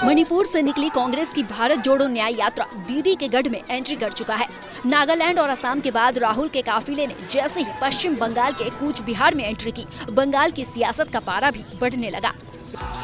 मणिपुर से निकली कांग्रेस की भारत जोड़ो न्याय यात्रा दीदी के गढ़ में एंट्री कर चुका है। नागालैंड और असम के बाद राहुल के काफिले ने जैसे ही पश्चिम बंगाल के कूच बिहार में एंट्री की, बंगाल की सियासत का पारा भी बढ़ने लगा।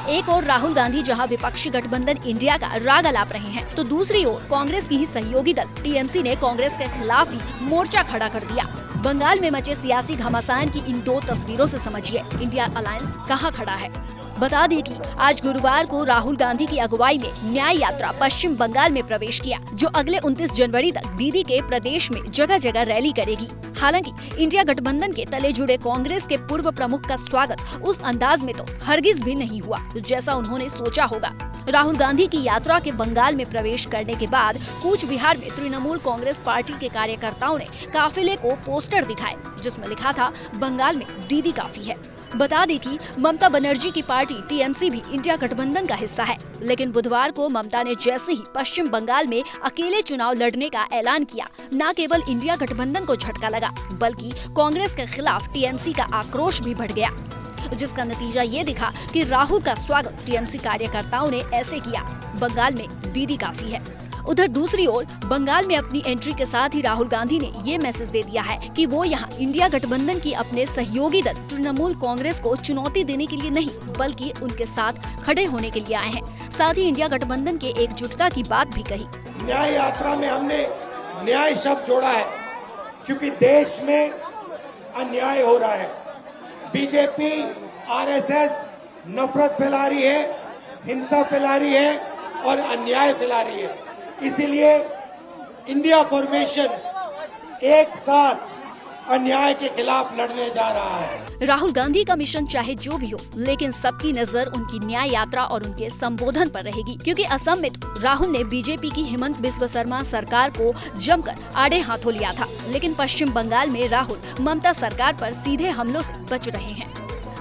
एक ओर राहुल गांधी जहां विपक्षी गठबंधन इंडिया का राग अलाप रहे हैं, तो दूसरी ओर कांग्रेस की ही सहयोगी दल टीएमसी ने कांग्रेस के खिलाफ ही मोर्चा खड़ा कर दिया। बंगाल में मचे सियासी घमासान की इन दो तस्वीरों से समझिए इंडिया अलायंस कहां खड़ा है। बता दें कि आज गुरुवार को राहुल गांधी की अगुवाई में न्याय यात्रा पश्चिम बंगाल में प्रवेश किया, जो अगले 29 जनवरी तक दीदी के प्रदेश में जगह जगह रैली करेगी। हालांकि इंडिया गठबंधन के तले जुड़े कांग्रेस के पूर्व प्रमुख का स्वागत उस अंदाज में तो हरगिज भी नहीं हुआ जैसा उन्होंने सोचा होगा। राहुल गांधी की यात्रा के बंगाल में प्रवेश करने के बाद कूच बिहार में तृणमूल कांग्रेस पार्टी के कार्यकर्ताओं ने काफिले को पोस्टर दिखाए, जिसमें लिखा था बंगाल में दीदी काफी है। बता दें कि ममता बनर्जी की पार्टी टीएमसी भी इंडिया गठबंधन का हिस्सा है, लेकिन बुधवार को ममता ने जैसे ही पश्चिम बंगाल में अकेले चुनाव लड़ने का ऐलान किया, न केवल इंडिया गठबंधन को झटका लगा, बल्कि कांग्रेस के खिलाफ टीएमसी का आक्रोश भी बढ़ गया, जिसका नतीजा ये दिखा कि राहुल का स्वागत टीएमसी कार्यकर्ताओं ने ऐसे किया, बंगाल में दीदी काफी है। उधर दूसरी ओर बंगाल में अपनी एंट्री के साथ ही राहुल गांधी ने ये मैसेज दे दिया है कि वो यहाँ इंडिया गठबंधन की अपने सहयोगी दल तृणमूल कांग्रेस को चुनौती देने के लिए नहीं, बल्कि उनके साथ खड़े होने के लिए आए हैं। साथ ही इंडिया गठबंधन के एकजुटता की बात भी कही। न्याय यात्रा में हमने न्याय शब्द जोड़ा है, क्योंकि देश में अन्याय हो रहा है। बीजेपी, आरएसएस नफरत फैला रही है, हिंसा फैला रही है और अन्याय फैला रही है। इसीलिए इंडिया फॉर्मेशन एक साथ अन्याय के खिलाफ लड़ने जा रहा है। राहुल गांधी का मिशन चाहे जो भी हो, लेकिन सबकी नजर उनकी न्याय यात्रा और उनके संबोधन पर रहेगी, क्योंकि असम में तो राहुल ने बीजेपी की हिमंत बिस्वा शर्मा सरकार को जमकर आड़े हाथों लिया था, लेकिन पश्चिम बंगाल में राहुल ममता सरकार पर सीधे हमलों से बच रहे हैं।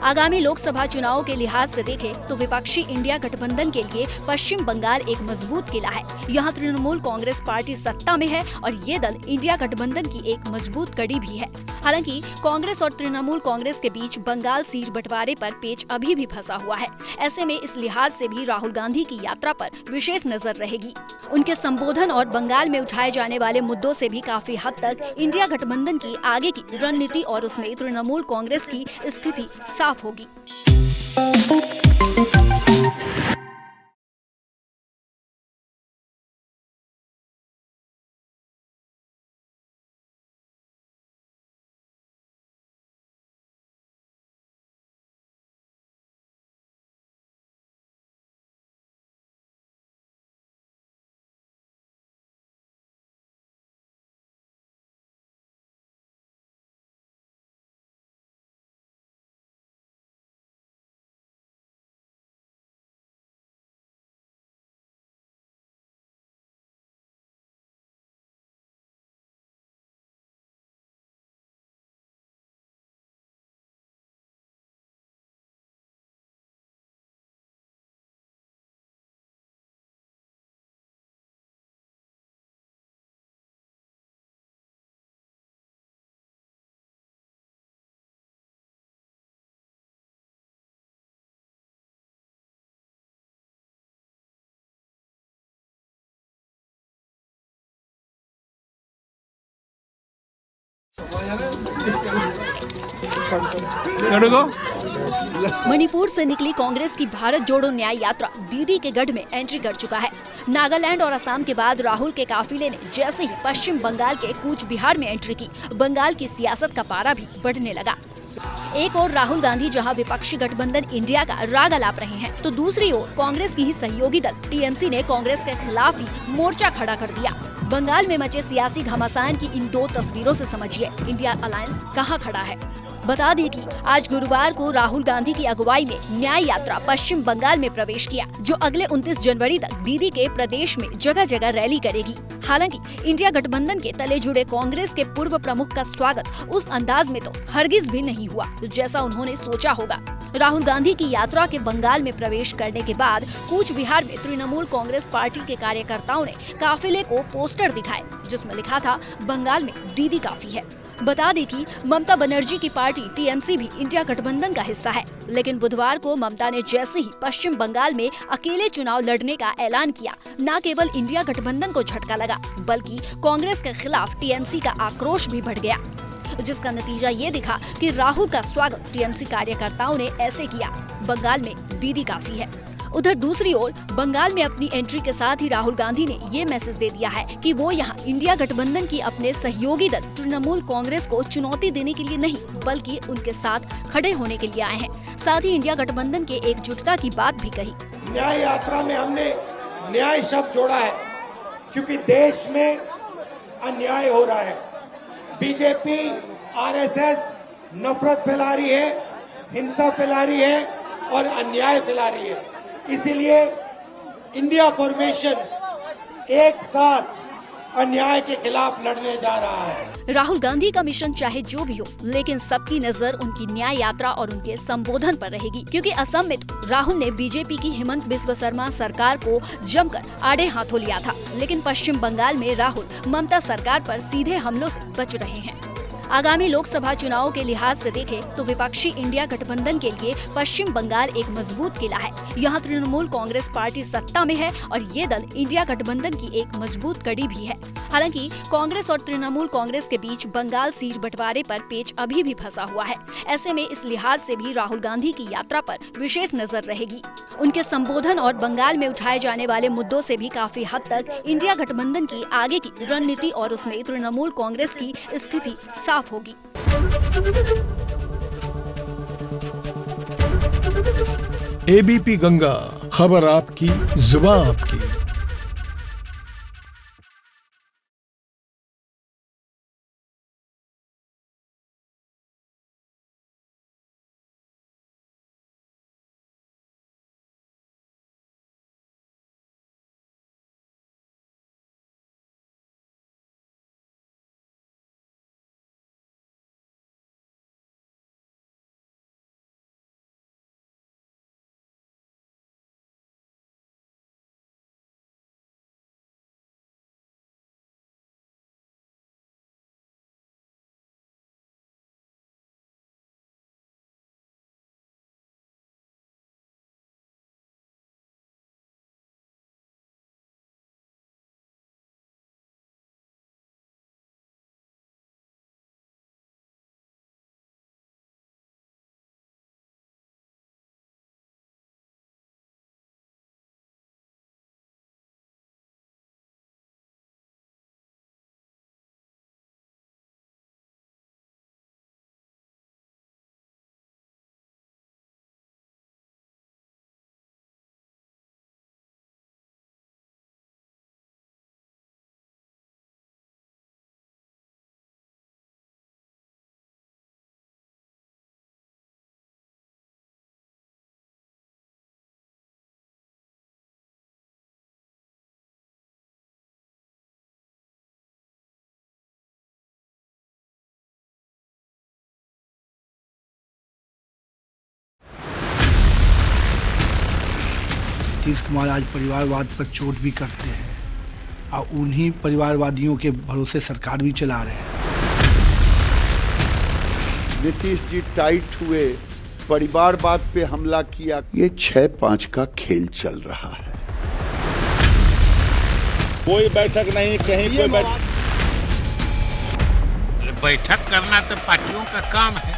आगामी लोकसभा चुनाव के लिहाज से देखें तो विपक्षी इंडिया गठबंधन के लिए पश्चिम बंगाल एक मजबूत किला है। यहाँ तृणमूल कांग्रेस पार्टी सत्ता में है और ये दल इंडिया गठबंधन की एक मजबूत कड़ी भी है। हालांकि कांग्रेस और तृणमूल कांग्रेस के बीच बंगाल सीट बंटवारे पर पेच अभी भी फंसा हुआ है। ऐसे में इस लिहाज से भी राहुल गांधी की यात्रा पर विशेष नजर रहेगी। उनके संबोधन और बंगाल में उठाए जाने वाले मुद्दों से भी काफी हद तक इंडिया गठबंधन की आगे की रणनीति और उसमें तृणमूल कांग्रेस की स्थिति साफ होगी। मणिपुर से निकली कांग्रेस की भारत जोड़ो न्याय यात्रा दीदी के गढ़ में एंट्री कर चुका है। नागालैंड और असम के बाद राहुल के काफिले ने जैसे ही पश्चिम बंगाल के कूच बिहार में एंट्री की, बंगाल की सियासत का पारा भी बढ़ने लगा। एक ओर राहुल गांधी जहां विपक्षी गठबंधन इंडिया का राग अलाप रहे हैं, तो दूसरी ओर कांग्रेस की ही सहयोगी दल टीएमसी ने कांग्रेस के खिलाफ ही मोर्चा खड़ा कर दिया। बंगाल में मचे सियासी घमासान की इन दो तस्वीरों से समझिए इंडिया अलायंस कहां खड़ा है। बता दें कि आज गुरुवार को राहुल गांधी की अगुवाई में न्याय यात्रा पश्चिम बंगाल में प्रवेश किया, जो अगले 29 जनवरी तक दीदी के प्रदेश में जगह जगह रैली करेगी। हालांकि इंडिया गठबंधन के तले जुड़े कांग्रेस के पूर्व प्रमुख का स्वागत उस अंदाज में तो हरगिज भी नहीं हुआ जैसा उन्होंने सोचा होगा। राहुल गांधी की यात्रा के बंगाल में प्रवेश करने के बाद कूच बिहार में तृणमूल कांग्रेस पार्टी के कार्यकर्ताओं ने काफिले को पोस्टर दिखाए, जिसमें लिखा था बंगाल में दीदी काफी है। बता दें कि ममता बनर्जी की पार्टी टीएमसी भी इंडिया गठबंधन का हिस्सा है, लेकिन बुधवार को ममता ने जैसे ही पश्चिम बंगाल में अकेले चुनाव लड़ने का ऐलान किया, न केवल इंडिया गठबंधन को झटका लगा बल्कि कांग्रेस के खिलाफ टीएमसी का आक्रोश भी बढ़ गया, जिसका नतीजा ये दिखा कि राहुल का स्वागत टीएमसी कार्यकर्ताओं ने ऐसे किया, बंगाल में दीदी काफी है। उधर दूसरी ओर बंगाल में अपनी एंट्री के साथ ही राहुल गांधी ने ये मैसेज दे दिया है कि वो यहाँ इंडिया गठबंधन की अपने सहयोगी दल तृणमूल कांग्रेस को चुनौती देने के लिए नहीं बल्कि उनके साथ खड़े होने के लिए आए हैं। साथ ही इंडिया गठबंधन के एकजुटता की बात भी कही। न्याय यात्रा में हमने न्याय शब्द जोड़ा है क्योंकि देश में अन्याय हो रहा है। बीजेपी आरएसएस नफरत फैला रही है, हिंसा फैला रही है और अन्याय फैला रही है। इसीलिए इंडिया फॉर्मेशन एक साथ अन्याय के खिलाफ लड़ने जा रहा है। राहुल गांधी का मिशन चाहे जो भी हो, लेकिन सबकी नजर उनकी न्याय यात्रा और उनके संबोधन पर रहेगी, क्योंकि असम में तो राहुल ने बीजेपी की हिमंत बिस्वा शर्मा सरकार को जमकर आड़े हाथों लिया था, लेकिन पश्चिम बंगाल में राहुल ममता सरकार पर सीधे हमलों से बच रहे हैं। आगामी लोकसभा चुनाव के लिहाज से देखें तो विपक्षी इंडिया गठबंधन के लिए पश्चिम बंगाल एक मजबूत किला है। यहाँ तृणमूल कांग्रेस पार्टी सत्ता में है और ये दल इंडिया गठबंधन की एक मजबूत कड़ी भी है। हालांकि कांग्रेस और तृणमूल कांग्रेस के बीच बंगाल सीट बंटवारे पर पेच अभी भी फंसा हुआ है। ऐसे में इस लिहाज से भी राहुल गांधी की यात्रा पर विशेष नजर रहेगी। उनके संबोधन और बंगाल में उठाए जाने वाले मुद्दों से भी काफी हद तक इंडिया गठबंधन की आगे की रणनीति और उसमें तृणमूल कांग्रेस की स्थिति साफ होगी। एबीपी गंगा, खबर आपकी, जुबान आपकी। नीतीश कुमार आज परिवारवाद पर चोट भी करते हैं और उन्हीं परिवारवादियों के भरोसे सरकार भी चला रहे हैं। नीतीश जी टाइट हुए, परिवारवाद पे हमला किया। ये 6-5 का खेल चल रहा है। कोई बैठक नहीं, कहीं कोई बैठक करना तो पार्टियों का काम है।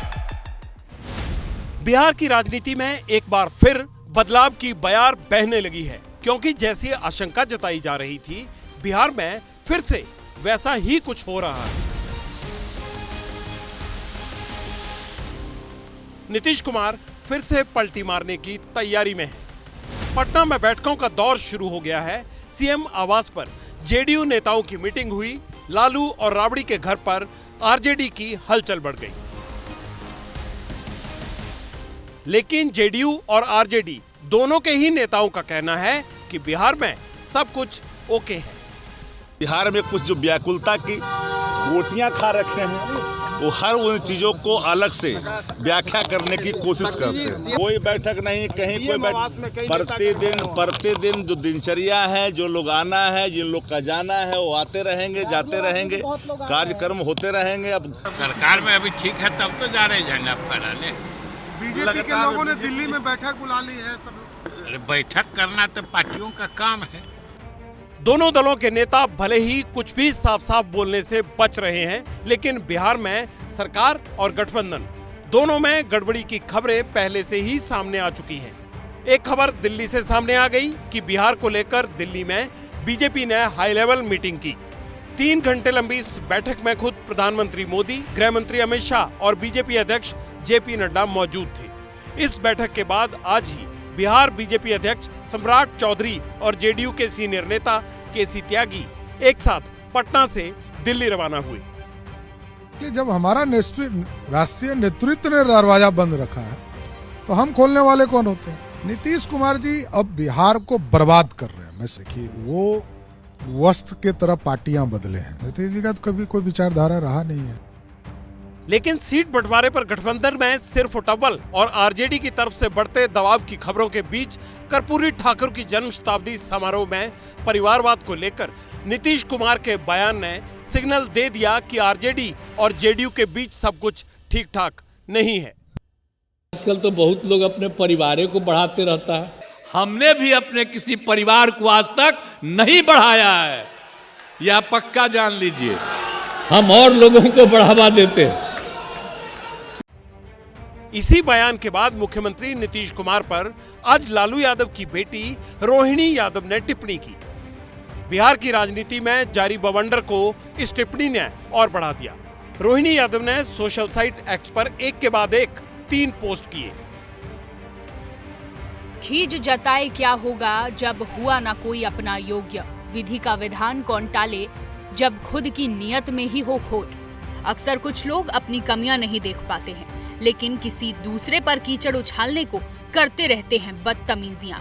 बिहार की राजनीति में एक बार फिर बदलाव की बयार बहने लगी है, क्योंकि जैसी आशंका जताई जा रही थी, बिहार में फिर से वैसा ही कुछ हो रहा है। नीतीश कुमार फिर से पलटी मारने की तैयारी में है। पटना में बैठकों का दौर शुरू हो गया है। सीएम आवास पर जेडीयू नेताओं की मीटिंग हुई। लालू और राबड़ी के घर पर आरजेडी की हलचल बढ़ गई। लेकिन जेडीयू और आरजेडी दोनों के ही नेताओं का कहना है कि बिहार में सब कुछ ओके है। बिहार में कुछ जो व्याकुलता की गोटियां खा रखे हैं वो हर उन चीजों को अलग से व्याख्या करने की कोशिश करते हैं। कोई बैठक नहीं, कहीं कोई प्रतिदिन जो दिनचर्या है, जो लोग आना है, जिन लोग का जाना है, वो आते रहेंगे, जाते रहेंगे, कार्यक्रम होते रहेंगे। अब सरकार में अभी ठीक है, तब तो जा रहे झंडा फहराने। बीजेपी के लोगों ने दिल्ली में बैठक बुला ली है सब। अरे बैठक करना तो पार्टियों का काम है। दोनों दलों के नेता भले ही कुछ भी साफ साफ बोलने से बच रहे हैं, लेकिन बिहार में सरकार और गठबंधन दोनों में गड़बड़ी की खबरें पहले से ही सामने आ चुकी हैं। एक खबर दिल्ली से सामने आ गई कि बिहार को लेकर दिल्ली में बीजेपी ने हाई लेवल मीटिंग की। 3 घंटे लंबी इस बैठक में खुद प्रधानमंत्री मोदी, गृह मंत्री अमित शाह और बीजेपी अध्यक्ष जेपी नड्डा मौजूद थे। इस बैठक के बाद आज ही बिहार बीजेपी अध्यक्ष सम्राट चौधरी और जेडीयू के सीनियर नेता केसी त्यागी एक साथ पटना से दिल्ली रवाना हुए। कि जब हमारा राष्ट्रीय नेतृत्व ने दरवाजा बंद रखा है तो हम खोलने वाले कौन होते हैं? नीतीश कुमार जी अब बिहार को बर्बाद कर रहे हैं। मैं देखिए, वो वस्त्र के तरफ पार्टियां बदले हैं। नीतीश जी का तो कभी कोई विचारधारा रहा नहीं है। लेकिन सीट बंटवारे पर गठबंधन में सिर्फ अव्वल और आरजेडी की तरफ से बढ़ते दबाव की खबरों के बीच कर्पूरी ठाकुर की जन्म शताब्दी समारोह में परिवारवाद को लेकर नीतीश कुमार के बयान ने सिग्नल दे दिया कि आरजेडी और जेडीयू के बीच सब कुछ ठीक ठाक नहीं है। आजकल तो बहुत लोग अपने परिवार को बढ़ाते रहता है। हमने भी अपने किसी परिवार को आज तक नहीं बढ़ाया है, यह पक्का जान लीजिए। हम और लोगों को बढ़ावा देते हैं। इसी बयान के बाद मुख्यमंत्री नीतीश कुमार पर आज लालू यादव की बेटी रोहिणी यादव ने टिप्पणी की। बिहार की राजनीति में जारी बवंडर को इस टिप्पणी ने और बढ़ा दिया। रोहिणी यादव ने सोशल साइट एक्स पर एक के बाद एक 3 पोस्ट किए। खीज जताए क्या होगा जब हुआ ना कोई अपना योग्य, विधि का विधान कौन टाले जब खुद की नियत में ही हो खोट। अक्सर कुछ लोग अपनी कमियां नहीं देख पाते हैं, लेकिन किसी दूसरे पर कीचड़ उछालने को करते रहते हैं बदतमीजियां।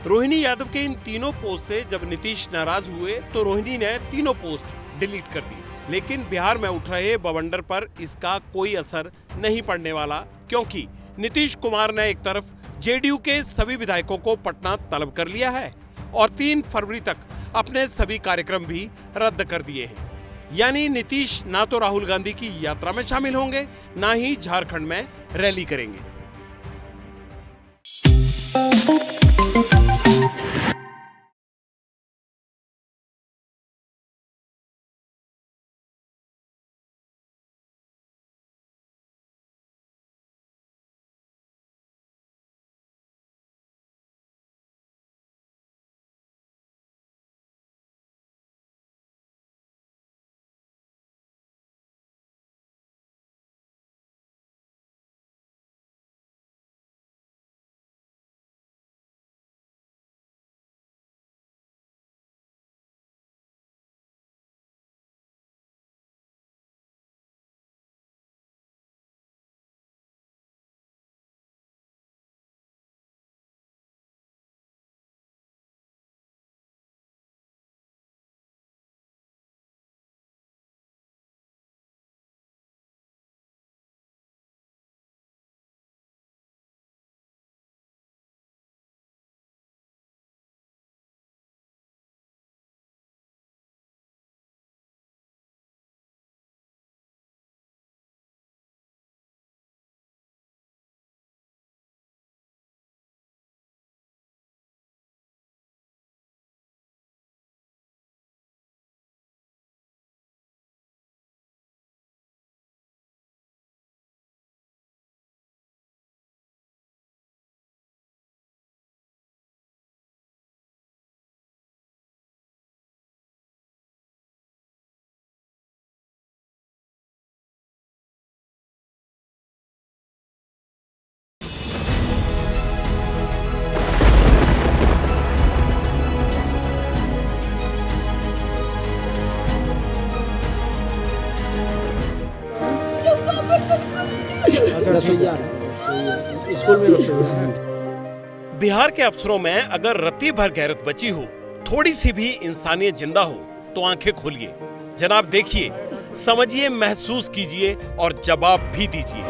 रोहिणी यादव के इन 3 पोस्ट से जब नीतीश नाराज हुए तो रोहिणी ने 3 पोस्ट डिलीट कर दी। लेकिन बिहार में उठ रहे बवंडर पर इसका कोई असर नहीं पड़ने वाला, क्योंकि नीतीश कुमार ने एक तरफ जेडीयू के सभी विधायकों को पटना तलब कर लिया है और 3 फरवरी तक अपने सभी कार्यक्रम भी रद्द कर दिए हैं। यानी नीतीश ना तो राहुल गांधी की यात्रा में शामिल होंगे, ना ही झारखंड में रैली करेंगे। बिहार के अफसरों में अगर रत्ती भर गैरत बची हो, थोड़ी सी भी इंसानियत जिंदा हो, तो आंखें खोलिए। जनाब देखिए, समझिए, महसूस कीजिए और जवाब भी दीजिए।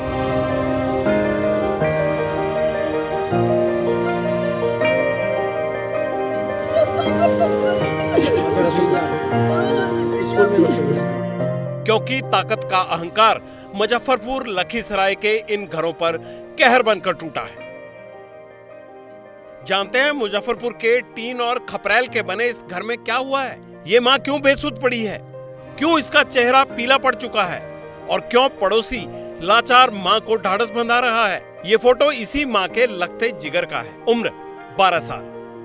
क्योंकि ताकत का अहंकार मुजफ्फरपुर लखीसराय के इन घरों पर कहर बनकर टूटा है। जानते हैं मुजफ्फरपुर के टीन और खपरेल के बने इस घर में क्या हुआ है? ये माँ क्यों बेसुध पड़ी है? क्यों इसका चेहरा पीला पड़ चुका है? और क्यों पड़ोसी लाचार माँ को ढाढ़स बंधा रहा है? ये फोटो इसी माँ के लगते जिगर का है। उम्र 12 साल,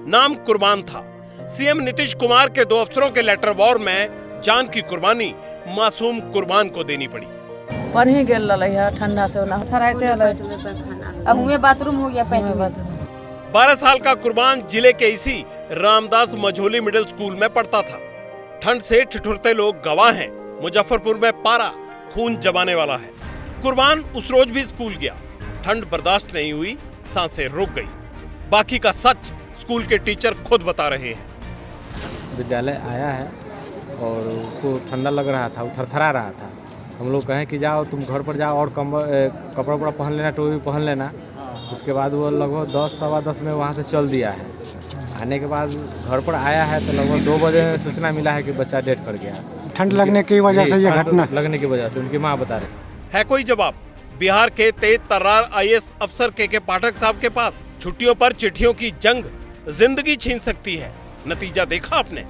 नाम कुर्बान था। सीएम नीतीश कुमार के 2 अफसरों के लेटर वॉर में जान की कुर्बानी मासूम कुर्बान को देनी पड़ी। पढ़े गेल ठंडा से अब हुए बाथरूम हो गया। 12 साल का कुर्बान जिले के इसी रामदास मझोली मिडिल स्कूल में पढ़ता था। ठंड से ठिठुरते लोग गवाह हैं। मुजफ्फरपुर में पारा खून जमाने वाला है। कुर्बान उस रोज भी स्कूल गया। ठंड बर्दाश्त नहीं हुई, सांसें रुक गई। बाकी का सच स्कूल के टीचर खुद बता रहे हैं। विद्यालय आया है और उसको ठंडा लग रहा था, वो थरथरा रहा था। हम लोग कहें कि जाओ तुम घर पर जाओ और कपड़ा उपड़ा पहन लेना, टोपी पहन लेना। उसके बाद वो लगभग 10 सवा 10 में वहाँ से चल दिया है। आने के बाद घर पर आया है तो लगभग 2 बजे सूचना मिला है कि बच्चा डेथ कर गया। ठंड लगने की वजह से ये घटना लगने की वजह से उनकी माँ बता रहे है। कोई जवाब बिहार के तेज तर्रार IAS अफसर के पाठक साहब के पास? छुट्टियों पर चिट्ठियों की जंग जिंदगी छीन सकती है। नतीजा देखा आपने?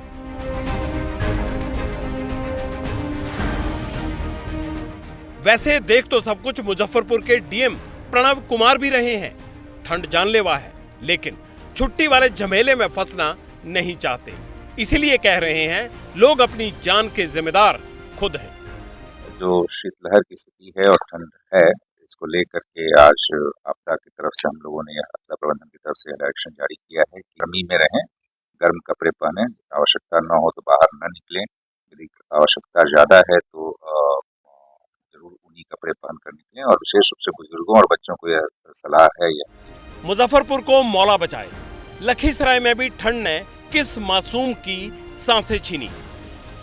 वैसे देख तो सब कुछ मुजफ्फरपुर के डीएम प्रणव कुमार भी रहे हैं। ठंड जानलेवा है, लेकिन छुट्टी वाले झमेले में फंसना नहीं चाहते। इसीलिए कह रहे हैं लोग अपनी जान के जिम्मेदार खुद हैं। जो शीतलहर की स्थिति है और ठंड है, इसको लेकर के आज आपदा की तरफ से हम लोगों ने, आपदा प्रबंधन की तरफ से डायरेक्शन जारी किया है कि गर्मी में रहें, गर्म कपड़े पहने, आवश्यकता न हो तो बाहर न निकलें, यदि आवश्यकता ज्यादा है तो जरूर ऊनी कपड़े पहन कर निकलें। और विशेष रूप से बुजुर्गों और बच्चों को यह सलाह है। मुजफ्फरपुर को मौला बचाए, लखीसराय में भी ठंड ने किस मासूम की सांसें छीनी,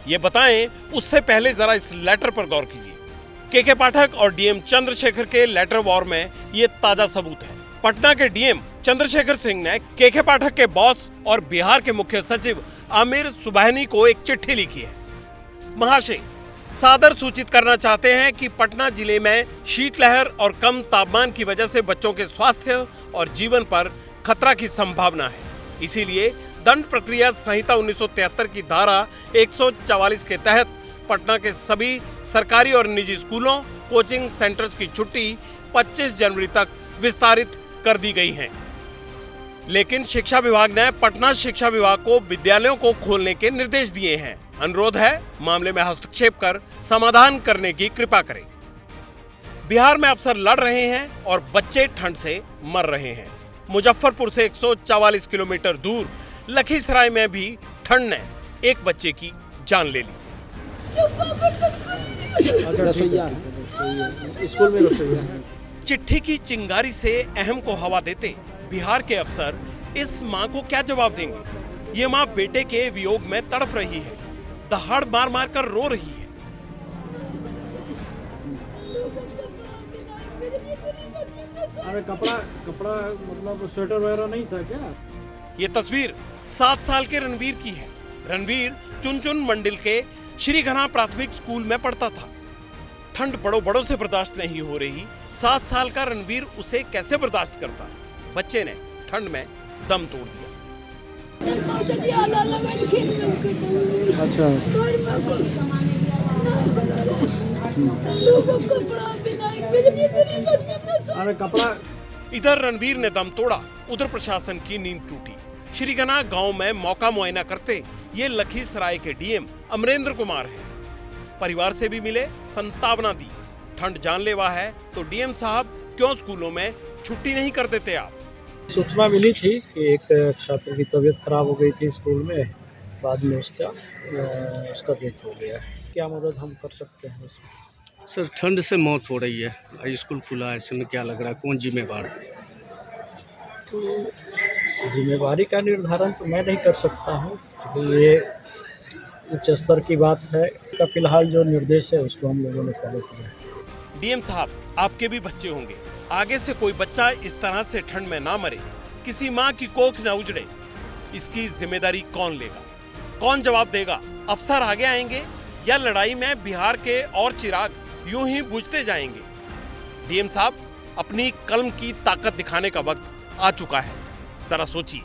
ये बताएं। उससे पहले जरा इस लेटर पर गौर कीजिए। के पाठक और डीएम चंद्रशेखर के लेटर वॉर में ये ताजा सबूत है। पटना के डीएम चंद्रशेखर सिंह ने के पाठक के बॉस और बिहार के मुख्य सचिव आमिर सुबहानी को एक चिट्ठी लिखी है। महाशय, सादर सूचित करना चाहते हैं कि पटना जिले में शीतलहर और कम तापमान की वजह से बच्चों के स्वास्थ्य और जीवन पर खतरा की संभावना है। इसीलिए दंड प्रक्रिया संहिता 1973 की धारा 144 के तहत पटना के सभी सरकारी और निजी स्कूलों, कोचिंग सेंटर्स की छुट्टी 25 जनवरी तक विस्तारित कर दी गई है। लेकिन शिक्षा विभाग ने पटना शिक्षा विभाग को विद्यालयों को खोलने के निर्देश दिए हैं। अनुरोध है मामले में हस्तक्षेप कर समाधान करने की कृपा करें। बिहार में अफसर लड़ रहे हैं और बच्चे ठंड से मर रहे हैं। मुजफ्फरपुर से 144 किलोमीटर दूर लखीसराय में भी ठंड ने एक बच्चे की जान ले ली। चिट्ठी की चिंगारी से अहम को हवा देते बिहार के अफसर इस मां को क्या जवाब देंगे? ये मां बेटे के वियोग में तड़फ रही है, दहाड़ मार मार कर रो रही है। अरे कपड़ा मतलब स्वेटर वगैरह नहीं था क्या? ये तस्वीर 7 साल के रणवीर की है। रणवीर चुनचुन मंडल के श्री घना प्राथमिक स्कूल में पढ़ता था। ठंड बड़ों से बर्दाश्त नहीं हो रही। 7 साल का रणवीर उसे कैसे बर्दाश्त करता? बच्चे ने ठंड में दम तोड़ दिया। इधर रणवीर ने दम तोड़ा, उधर प्रशासन की नींद टूटी। श्रीगना गांव में मौका मुआयना करते ये लखीसराय के डीएम अमरेंद्र कुमार हैं। परिवार से भी मिले, संतावना दी। ठंड जानलेवा है तो डीएम साहब क्यों स्कूलों में छुट्टी नहीं कर देते आप? सूचना मिली थी कि एक छात्र की तबीयत खराब हो गई थी स्कूल में, बाद में उसका डेथ हो गया। क्या मदद हम कर सकते हैं उसमें? सर, ठंड से मौत हो रही है, स्कूल खुला है, इसमें क्या लग रहा है, कौन जिम्मेवार है? तो जिम्मेवारी का निर्धारण तो मैं नहीं कर सकता हूँ, क्योंकि ये उच्च स्तर की बात है। का फिलहाल जो निर्देश है उसको हम लोगों ने फॉलो किया है। डीएम साहब, आपके भी बच्चे होंगे, आगे से कोई बच्चा इस तरह से ठंड में ना मरे, किसी माँ की कोख न उजड़े, इसकी जिम्मेदारी कौन लेगा, कौन जवाब देगा? अफसर आगे आएंगे या लड़ाई में बिहार के और चिराग यूं ही बुझते जाएंगे? डीएम साहब, अपनी कलम की ताकत दिखाने का वक्त आ चुका है, जरा सोचिए।